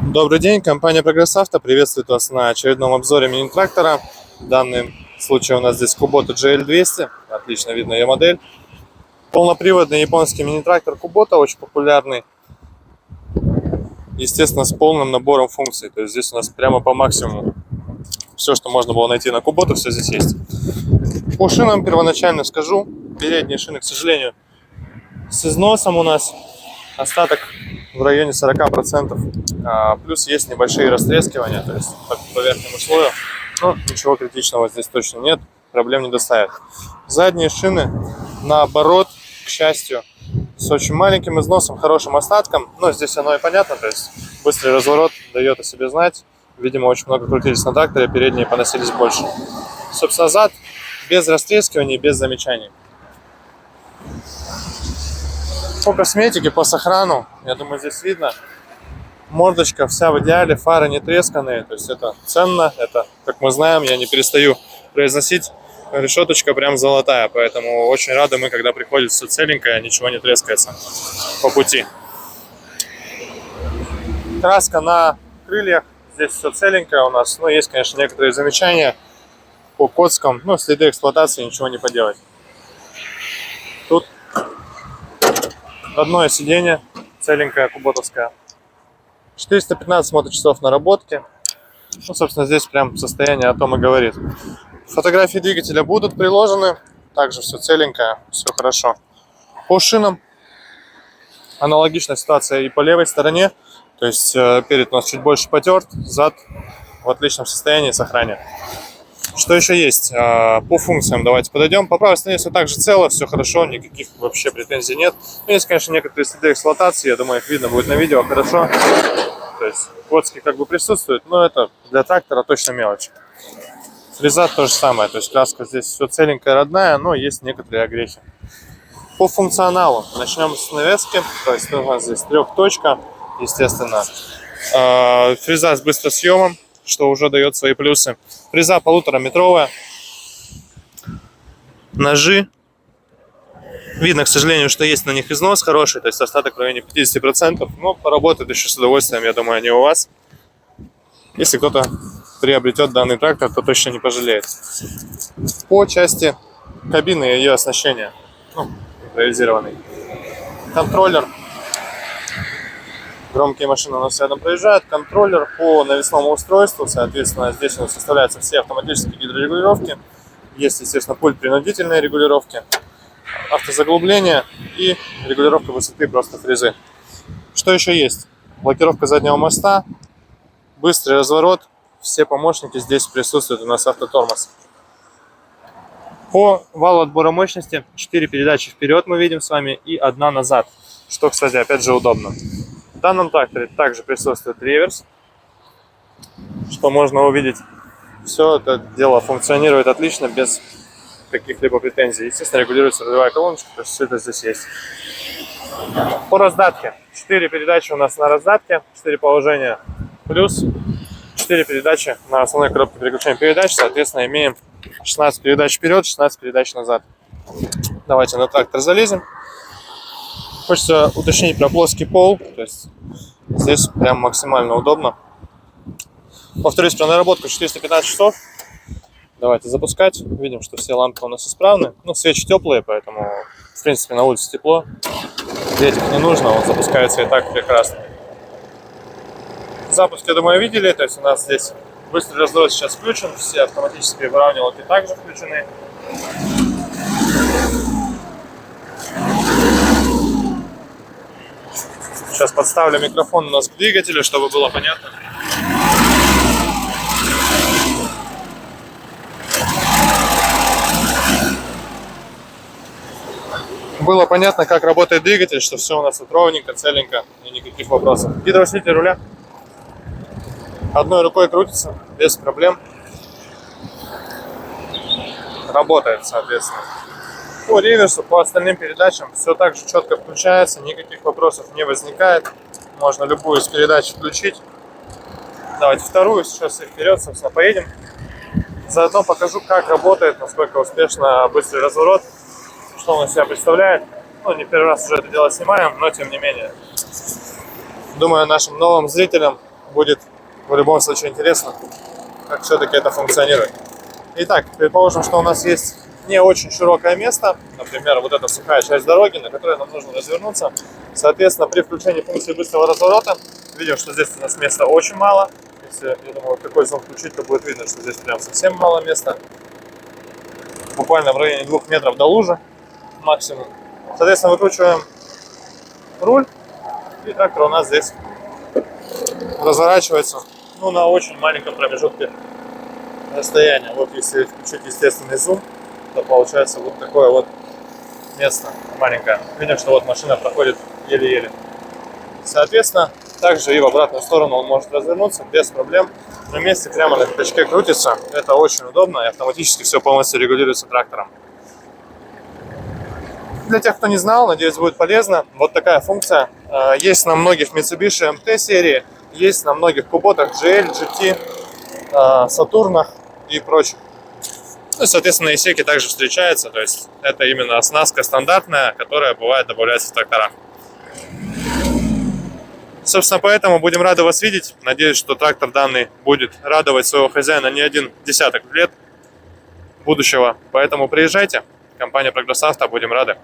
Добрый день, компания Прогресс Авто приветствует вас на очередном обзоре мини-трактора. В данном случае у нас здесь Kubota GL200, отлично видно ее модель. Полноприводный японский мини-трактор Kubota, очень популярный, естественно, с полным набором функций. То есть здесь у нас прямо по максимуму все, что можно было найти на Kubota, все здесь есть. По шинам первоначально скажу, передние шины, к сожалению, с износом у нас остаток в районе 40%. Плюс есть небольшие растрескивания, то есть по верхнему слою. Но ничего критичного здесь точно нет, проблем не доставит. Задние шины, наоборот, к счастью, с очень маленьким износом, хорошим остатком. Но здесь оно и понятно, то есть быстрый разворот дает о себе знать. Видимо, очень много крутились на тракторе, передние поносились больше. Собственно, зад без растрескиваний, без замечаний. По косметике, по сохрану, я думаю, здесь видно. Мордочка вся в идеале, фары не тресканные, то есть это ценно, это, как мы знаем, я не перестаю произносить, решеточка прям золотая, поэтому очень рады мы, когда приходит все целенькое, ничего не трескается по пути. Краска на крыльях, здесь все целенькое у нас, но есть, конечно, некоторые замечания по коцкам, но следы эксплуатации, ничего не поделать. Тут одно сиденье целенькое, куботовское. 415 моточасов наработки. Ну, собственно, здесь прям состояние о том и говорит. Фотографии двигателя будут приложены. Также все целенькое, все хорошо. По шинам аналогичная ситуация и по левой стороне. То есть перед у нас чуть больше потерт, зад в отличном состоянии, сохранен. Что еще есть? По функциям давайте подойдем. По правой стороне все так же цело, все хорошо, никаких вообще претензий нет. Но есть, конечно, некоторые следы эксплуатации, я думаю, их видно будет на видео хорошо. То есть коцки как бы присутствуют, но это для трактора точно мелочь. Фреза то же самое, то есть краска здесь все целенькая, родная, но есть некоторые огрехи. По функционалу начнем с навески, то есть у нас здесь трехточка, естественно. Фреза с быстросъемом, что уже дает свои плюсы. Фреза 1,5-метровая. Ножи. Видно, к сожалению, что есть на них износ хороший, то есть остаток в районе 50%. Но поработают еще с удовольствием, я думаю, они у вас. Если кто-то приобретет данный трактор, то точно не пожалеет. По части кабины и ее оснащения. Импровизированный. Контроллер. Громкие машины у нас рядом проезжают. Контроллер по навесному устройству. Соответственно, здесь у нас составляются все автоматические гидрорегулировки. Есть, естественно, пульт принудительной регулировки, автозаглубление и регулировка высоты просто фрезы. Что еще есть? Блокировка заднего моста, быстрый разворот. Все помощники здесь присутствуют. У нас автотормоз. По валу отбора мощности 4 передачи вперед мы видим с вами и 1 назад. Что, кстати, опять же удобно. В данном тракторе также присутствует реверс, что можно увидеть. Все это дело функционирует отлично, без каких-либо претензий. Естественно, регулируется рулевая колоночка, то есть все это здесь есть. По раздатке. 4 передачи у нас на раздатке, 4 положения плюс 4 передачи на основной коробке переключения передач. Соответственно, имеем 16 передач вперед, 16 передач назад. Давайте на трактор залезем. Хочется уточнить про плоский пол, то есть здесь прям максимально удобно. Повторюсь, про наработку 415 часов. Давайте запускать. Видим, что все лампы у нас исправны. Ну, свечи теплые, поэтому, в принципе, на улице тепло. Греть их не нужно, он запускается и так прекрасно. Запуск, я думаю, видели. То есть у нас здесь быстрый разворот сейчас включен. Все автоматические выравнивалки также включены. Сейчас подставлю микрофон у нас к двигателю, чтобы было понятно. Было понятно, как работает двигатель, что все у нас ровненько, целенько и никаких вопросов. Гидроусилитель руля одной рукой крутится, без проблем. Работает, соответственно. По реверсу, по остальным передачам все так же четко включается, никаких вопросов не возникает. Можно любую из передач включить. Давайте вторую, сейчас и вперед, собственно, поедем. Заодно покажу, как работает, насколько успешно быстрый разворот, что он из себя представляет. Ну, не первый раз уже это дело снимаем, но тем не менее. Думаю, нашим новым зрителям будет в любом случае интересно, как все-таки это функционирует. Итак, предположим, что у нас есть не очень широкое место, например, вот эта сухая часть дороги, на которой нам нужно развернуться. Соответственно, при включении функции быстрого разворота видим, что здесь у нас места очень мало. Если, я думаю, вот такой зум включить, то будет видно, что здесь прям совсем мало места. Буквально в районе 2 метров до лужи максимум. Соответственно, выкручиваем руль, и трактор у нас здесь разворачивается, ну, на очень маленьком промежутке расстояния. Вот если включить естественный зум, то получается вот такое вот место маленькое. Видим, что вот машина проходит еле-еле. Соответственно, также и в обратную сторону он может развернуться без проблем. На месте прямо на пятачке крутится. Это очень удобно, и автоматически все полностью регулируется трактором. Для тех, кто не знал, надеюсь, будет полезно. Вот такая функция есть на многих Mitsubishi MT серии, есть на многих куботах GL, GT, Сатурнах и прочих. Ну и, соответственно, на Исеке также встречается. То есть это именно оснастка стандартная, которая бывает добавляется в тракторах. Собственно, поэтому будем рады вас видеть. Надеюсь, что трактор данный будет радовать своего хозяина не один десяток лет будущего. Поэтому приезжайте. Компания Прогресс Авто, будем рады.